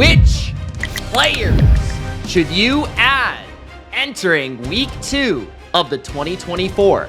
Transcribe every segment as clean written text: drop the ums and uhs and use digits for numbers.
Which players should you add entering week 2 of the 2024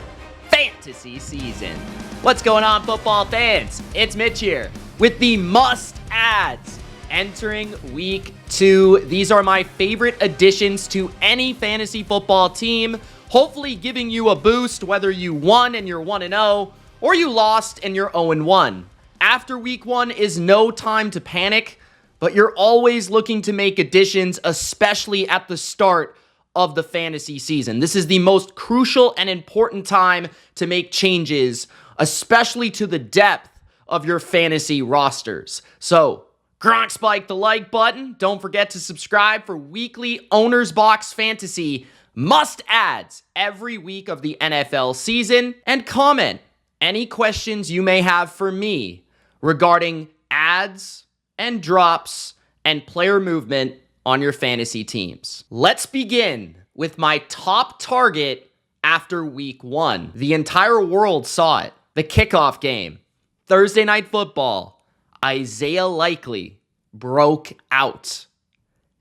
fantasy season? What's going on, football fans? It's Mitch here with the must-adds entering week 2. These are my favorite additions to any fantasy football team, hopefully giving you a boost whether you won and you're 1-0 or you lost and you're 0-1. After week 1 is no time to panic, but you're always looking to make additions, especially at the start of the fantasy season. This is the most crucial and important time to make changes, especially to the depth of your fantasy rosters. So, Gronk spike the like button. Don't forget to subscribe for weekly OwnersBox fantasy must-adds every week of the NFL season. And comment any questions you may have for me regarding ads and drops and player movement on your fantasy teams. Let's begin with my top target after week 1. The entire world saw it. The kickoff game. Thursday Night Football. Isaiah Likely broke out.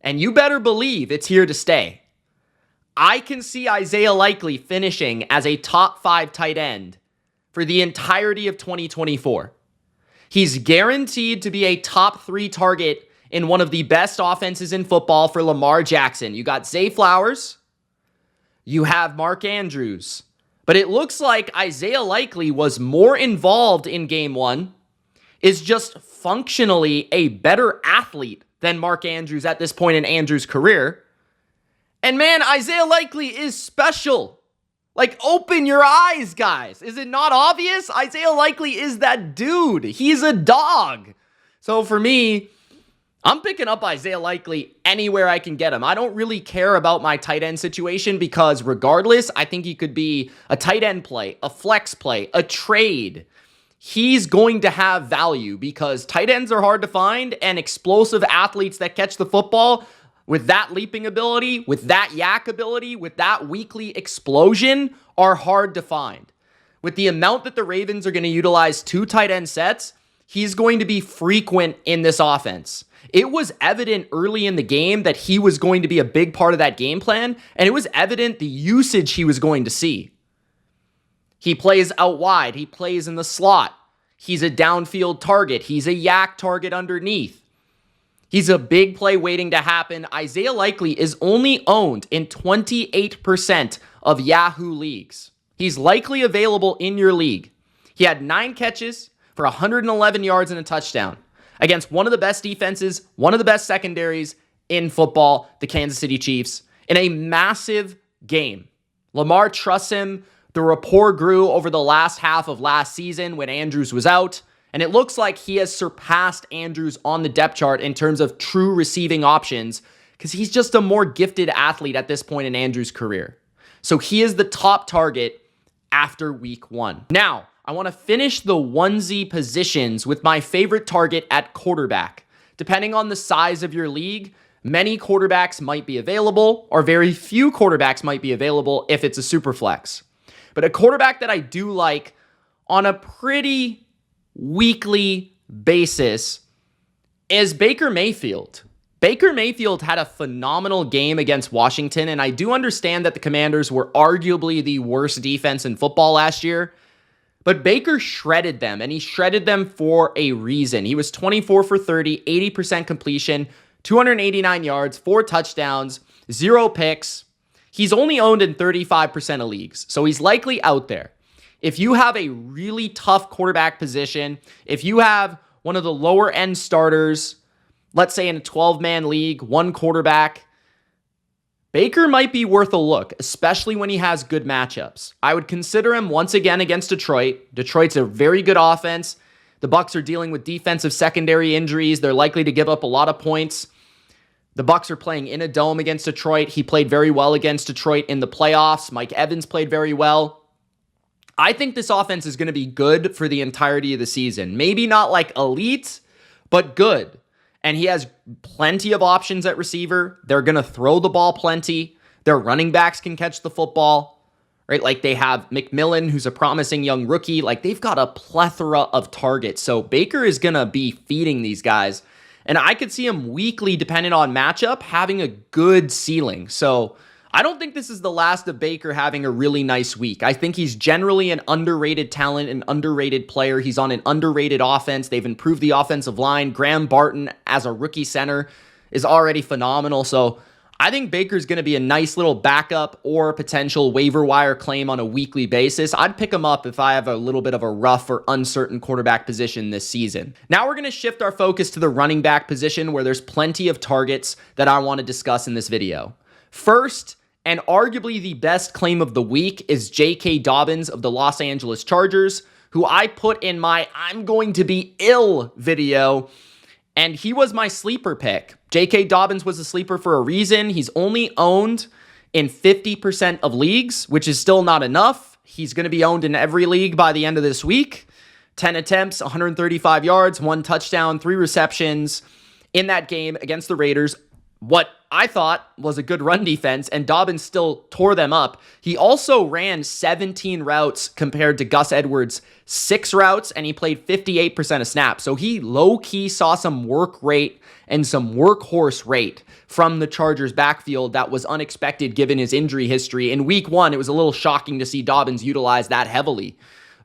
And you better believe it's here to stay. I can see Isaiah Likely finishing as a top 5 tight end for the entirety of 2024. He's guaranteed to be a top 3 target in one of the best offenses in football for Lamar Jackson. You got Zay Flowers, you have Mark Andrews, but it looks like Isaiah Likely was more involved in game 1, is just functionally a better athlete than Mark Andrews at this point in Andrews' career. And man, Isaiah Likely is special. Like, open your eyes, guys. Is it not obvious? Isaiah Likely is that dude. He's a dog. So for me, I'm picking up Isaiah Likely anywhere I can get him. I don't really care about my tight end situation because regardless, I think he could be a tight end play, a flex play, a trade. He's going to have value because tight ends are hard to find, and explosive athletes that catch the football with that leaping ability, with that yak ability, with that weekly explosion are hard to find. With the amount that the Ravens are going to utilize 2 tight end sets, he's going to be frequent in this offense. It was evident early in the game that he was going to be a big part of that game plan, and it was evident the usage he was going to see. He plays out wide. He plays in the slot. He's a downfield target. He's a yak target underneath. He's a big play waiting to happen. Isaiah Likely is only owned in 28% of Yahoo leagues. He's likely available in your league. He had 9 catches for 111 yards and a touchdown against one of the best defenses, one of the best secondaries in football, the Kansas City Chiefs, in a massive game. Lamar trusts him. The rapport grew over the last half of last season when Andrews was out. And it looks like he has surpassed Andrews on the depth chart in terms of true receiving options because he's just a more gifted athlete at this point in Andrews' career. So he is the top target after week 1. Now, I want to finish the onesie positions with my favorite target at quarterback. Depending on the size of your league, many quarterbacks might be available, or very few quarterbacks might be available if it's a super flex. But a quarterback that I do like on a pretty weekly basis is Baker Mayfield. Baker Mayfield had a phenomenal game against Washington, and I do understand that the Commanders were arguably the worst defense in football last year, but Baker shredded them, and he shredded them for a reason. He was 24 for 30, 80% completion, 289 yards, 4 touchdowns, 0 picks. He's only owned in 35% of leagues, so he's likely out there. If you have a really tough quarterback position, if you have one of the lower end starters, let's say in a 12-man league, 1 quarterback, Baker might be worth a look, especially when he has good matchups. I would consider him once again against Detroit. Detroit's a very good offense. The Bucs are dealing with defensive secondary injuries. They're likely to give up a lot of points. The Bucs are playing in a dome against Detroit. He played very well against Detroit in the playoffs. Mike Evans played very well. I think this offense is going to be good for the entirety of the season. Maybe not like elite, but good. And he has plenty of options at receiver. They're going to throw the ball plenty. Their running backs can catch the football, right? Like they have McMillan, who's a promising young rookie. Like they've got a plethora of targets. So Baker is going to be feeding these guys. And I could see him weekly, depending on matchup, having a good ceiling. So I don't think this is the last of Baker having a really nice week. I think he's generally an underrated talent, an underrated player. He's on an underrated offense. They've improved the offensive line. Graham Barton as a rookie center is already phenomenal. So I think Baker's going to be a nice little backup or potential waiver wire claim on a weekly basis. I'd pick him up if I have a little bit of a rough or uncertain quarterback position this season. Now we're going to shift our focus to the running back position, where there's plenty of targets that I want to discuss in this video. First, and arguably the best claim of the week, is J.K. Dobbins of the Los Angeles Chargers, who I put in my I'm going to be ill video, and he was my sleeper pick. J.K. Dobbins was a sleeper for a reason. He's only owned in 50% of leagues, which is still not enough. He's going to be owned in every league by the end of this week. 10 attempts, 135 yards, 1 touchdown, 3 receptions in that game against the Raiders. What I thought was a good run defense, and Dobbins still tore them up. He also ran 17 routes compared to Gus Edwards' 6 routes, and he played 58% of snaps. So he low-key saw some work rate and some workhorse rate from the Chargers backfield that was unexpected given his injury history. In week 1, it was a little shocking to see Dobbins utilize that heavily.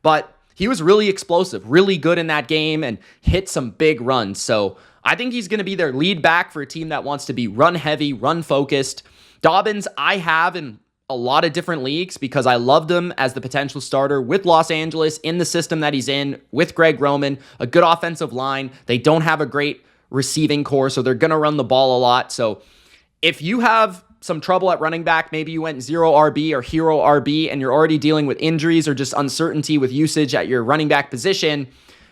But he was really explosive, really good in that game, and hit some big runs. So I think he's going to be their lead back for a team that wants to be run heavy, run focused. Dobbins, I have in a lot of different leagues because I loved him as the potential starter with Los Angeles in the system that he's in with Greg Roman, a good offensive line. They don't have a great receiving core, so they're going to run the ball a lot. So if you have some trouble at running back, maybe you went 0 RB or hero RB and you're already dealing with injuries or just uncertainty with usage at your running back position,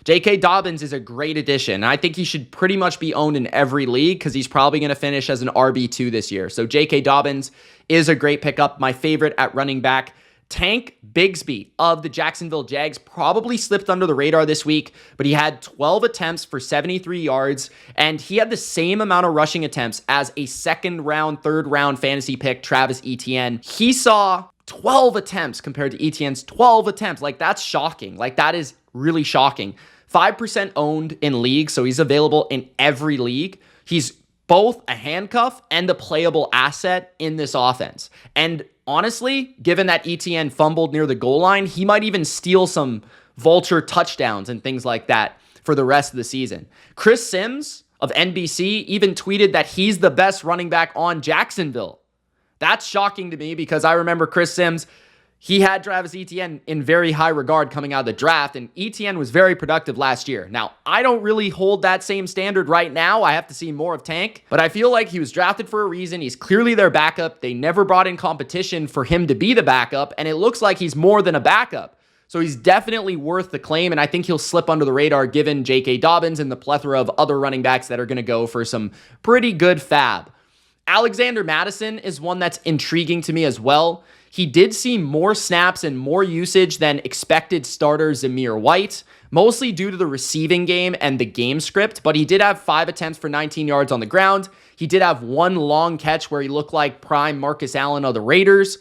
J.K. Dobbins is a great addition. I think he should pretty much be owned in every league because he's probably going to finish as an RB2 this year. So J.K. Dobbins is a great pickup. My favorite at running back. Tank Bigsby of the Jacksonville Jags probably slipped under the radar this week, but he had 12 attempts for 73 yards, and he had the same amount of rushing attempts as a second round, third round fantasy pick, Travis Etienne. He saw 12 attempts compared to Etienne's 12 attempts. Like, that's shocking. Like, that is really shocking. 5% owned in leagues, so he's available in every league. He's both a handcuff and a playable asset in this offense. And honestly, given that Etienne fumbled near the goal line, he might even steal some vulture touchdowns and things like that for the rest of the season. Chris Sims of NBC even tweeted that he's the best running back on Jacksonville. That's shocking to me because I remember Chris Sims, he had Travis Etienne in very high regard coming out of the draft, and Etienne was very productive last year. Now, I don't really hold that same standard right now. I have to see more of Tank, but I feel like he was drafted for a reason. He's clearly their backup. They never brought in competition for him to be the backup, and it looks like he's more than a backup. So he's definitely worth the claim, and I think he'll slip under the radar given J.K. Dobbins and the plethora of other running backs that are going to go for some pretty good fab. Alexander Mattison is one that's intriguing to me as well. He did see more snaps and more usage than expected starter Zamir White, mostly due to the receiving game and the game script, but he did have 5 attempts for 19 yards on the ground. He did have 1 long catch where he looked like prime Marcus Allen of the Raiders,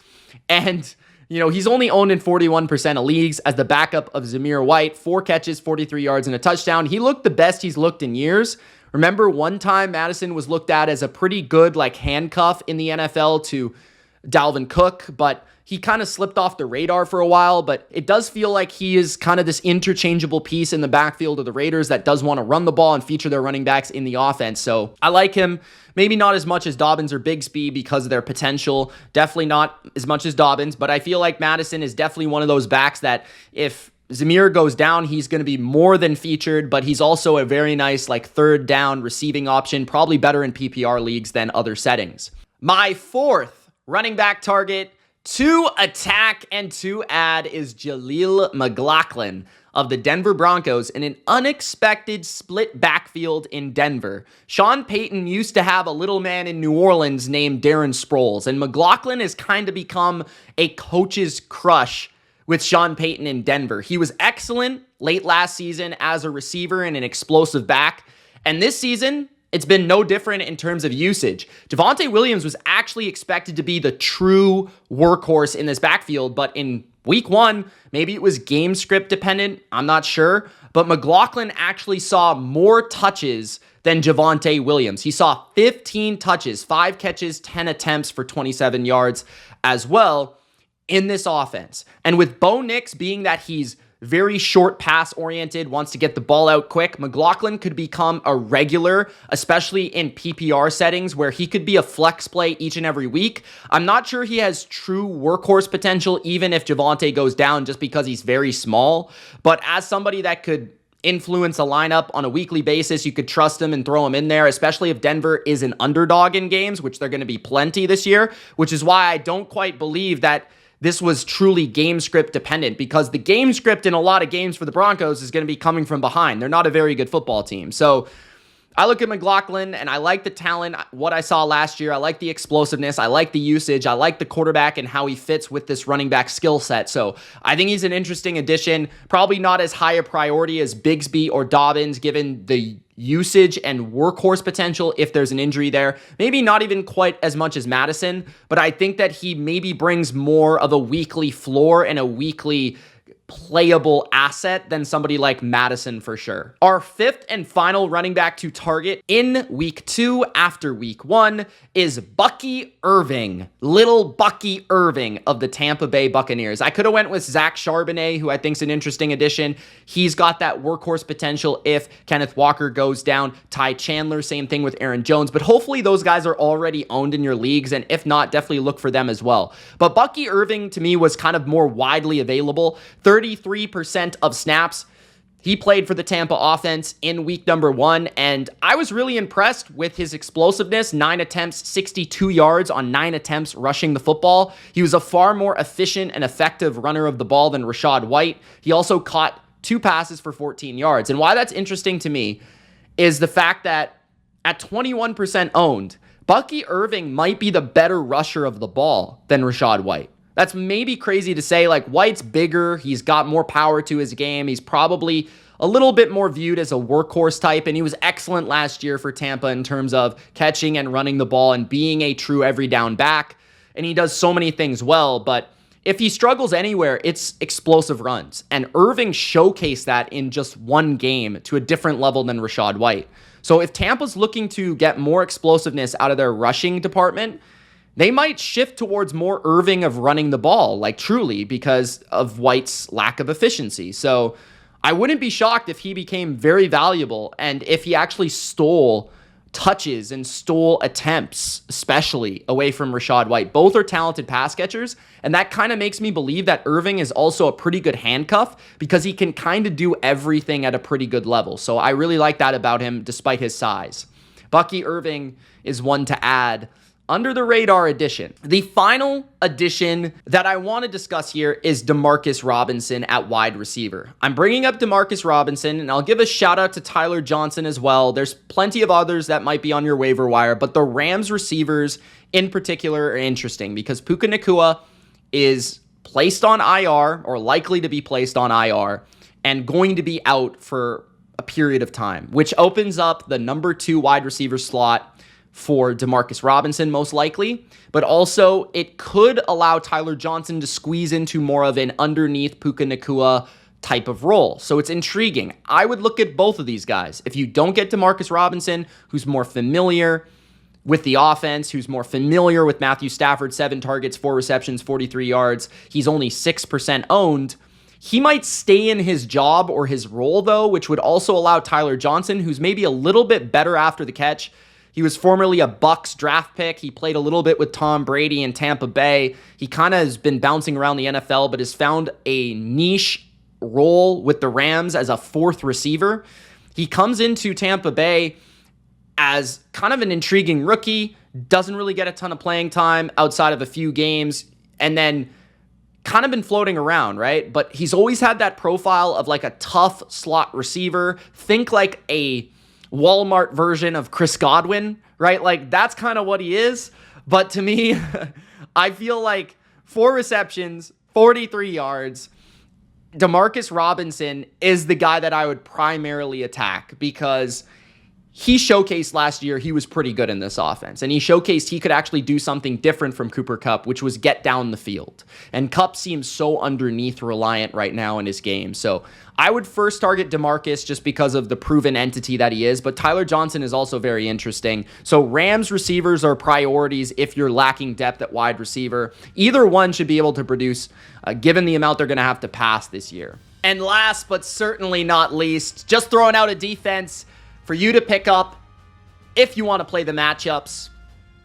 and he's only owned in 41% of leagues as the backup of Zamir White. 4 catches, 43 yards, and a touchdown. He looked the best he's looked in years. Remember, one time Madison was looked at as a pretty good handcuff in the NFL to Dalvin Cook, but he kind of slipped off the radar for a while. But it does feel like he is kind of this interchangeable piece in the backfield of the Raiders that does want to run the ball and feature their running backs in the offense. So I like him. Maybe not as much as Dobbins or Bigsby because of their potential. Definitely not as much as Dobbins, but I feel like Madison is definitely one of those backs that if Zamir goes down, he's going to be more than featured, but he's also a very nice third down receiving option, probably better in PPR leagues than other settings. My fourth running back target to attack and to add is Jaleel McLaughlin of the Denver Broncos in an unexpected split backfield in Denver. Sean Payton used to have a little man in New Orleans named Darren Sproles, and McLaughlin has kind of become a coach's crush with Sean Payton in Denver. He was excellent late last season as a receiver and an explosive back, and this season, it's been no different in terms of usage. Javonte Williams was actually expected to be the true workhorse in this backfield, but in week 1, maybe it was game script dependent, I'm not sure, but McLaughlin actually saw more touches than Javonte Williams. He saw 15 touches, 5 catches, 10 attempts for 27 yards as well in this offense. And with Bo Nix being that he's very short pass oriented, wants to get the ball out quick, McLaughlin could become a regular, especially in PPR settings where he could be a flex play each and every week. I'm not sure he has true workhorse potential, even if Javonte goes down, just because he's very small. But as somebody that could influence a lineup on a weekly basis, you could trust him and throw him in there, especially if Denver is an underdog in games, which they're going to be plenty this year, which is why I don't quite believe that this was truly game script dependent, because the game script in a lot of games for the Broncos is going to be coming from behind. They're not a very good football team. So I look at McLaughlin and I like the talent, what I saw last year. I like the explosiveness. I like the usage. I like the quarterback and how he fits with this running back skill set. So I think he's an interesting addition. Probably not as high a priority as Bigsby or Dobbins, given the usage and workhorse potential if there's an injury there. Maybe not even quite as much as Madison, but I think that he maybe brings more of a weekly floor and a weekly playable asset than somebody like Madison for sure. Our fifth and final running back to target in week 2 after week 1 is Bucky Irving. Little Bucky Irving of the Tampa Bay Buccaneers. I could have went with Zach Charbonnet, who I think is an interesting addition. He's got that workhorse potential if Kenneth Walker goes down. Ty Chandler, same thing with Aaron Jones, but hopefully those guys are already owned in your leagues, and if not, definitely look for them as well. But Bucky Irving to me was kind of more widely available. 33% of snaps he played for the Tampa offense in week number 1, and I was really impressed with his explosiveness. 9 attempts, 62 yards on 9 attempts rushing the football. He was a far more efficient and effective runner of the ball than Rachaad White. He also caught 2 passes for 14 yards. And why that's interesting to me is the fact that at 21% owned, Bucky Irving might be the better rusher of the ball than Rachaad White. That's maybe crazy to say. Like, White's bigger. He's got more power to his game. He's probably a little bit more viewed as a workhorse type, and he was excellent last year for Tampa in terms of catching and running the ball and being a true every down back. And he does so many things well, but if he struggles anywhere, it's explosive runs. And Irving showcased that in just one game to a different level than Rachaad White. So if Tampa's looking to get more explosiveness out of their rushing department, they might shift towards more Irving of running the ball, like truly, because of White's lack of efficiency. So I wouldn't be shocked if he became very valuable and if he actually stole touches and stole attempts, especially away from Rachaad White. Both are talented pass catchers, and that kind of makes me believe that Irving is also a pretty good handcuff because he can kind of do everything at a pretty good level. So I really like that about him despite his size. Bucky Irving is one to add under the radar addition. The final addition that I want to discuss here is Demarcus Robinson at wide receiver. I'm bringing up Demarcus Robinson, and I'll give a shout out to Tyler Johnson as well. There's plenty of others that might be on your waiver wire, but the Rams receivers in particular are interesting because Puka Nacua is placed on IR, or likely to be placed on IR, and going to be out for a period of time, which opens up the number 2 wide receiver slot for Demarcus Robinson, most likely, but also it could allow Tyler Johnson to squeeze into more of an underneath Puka Nacua type of role. So it's intriguing. I would look at both of these guys. If you don't get Demarcus Robinson, who's more familiar with the offense, who's more familiar with Matthew Stafford, 7 targets, 4 receptions, 43 yards, he's only 6% owned. He might stay in his job or his role, though, which would also allow Tyler Johnson, who's maybe a little bit better after the catch. He was formerly a Bucs draft pick. He played a little bit with Tom Brady in Tampa Bay. He kind of has been bouncing around the NFL, but has found a niche role with the Rams as a 4th receiver. He comes into Tampa Bay as kind of an intriguing rookie, doesn't really get a ton of playing time outside of a few games, and then kind of been floating around, right? But he's always had that profile of like a tough slot receiver. Think like a Walmart version of Chris Godwin, right? Like that's kind of what he is. But to me, I feel like 4 receptions, 43 yards, Demarcus Robinson is the guy that I would primarily attack because he showcased last year he was pretty good in this offense, and he showcased he could actually do something different from Cooper Kupp, which was get down the field. And Kupp seems so underneath reliant right now in his game. So I would first target DeMarcus just because of the proven entity that he is, but Tyler Johnson is also very interesting. So Rams receivers are priorities if you're lacking depth at wide receiver. Either one should be able to produce given the amount they're going to have to pass this year. And last but certainly not least, just throwing out a defense for you to pick up if you want to play the matchups.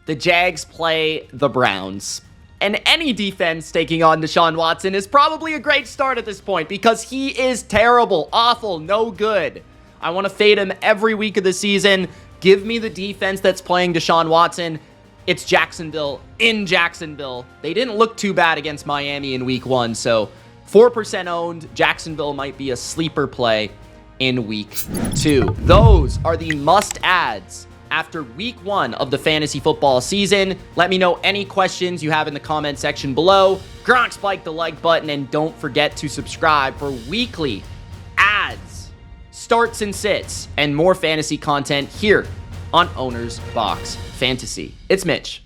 The Jags play the Browns. And any defense taking on Deshaun Watson is probably a great start at this point because he is terrible, awful, no good. I want to fade him every week of the season. Give me the defense that's playing Deshaun Watson. It's Jacksonville in Jacksonville. They didn't look too bad against Miami in week 1, so 4% owned. Jacksonville might be a sleeper play in week 2. Those are the must-adds after week 1 of the fantasy football season. Let me know any questions you have in the comment section below. Gronk spike the like button, and don't forget to subscribe for weekly ads, starts and sits, and more fantasy content here on Owner's Box Fantasy. It's Mitch.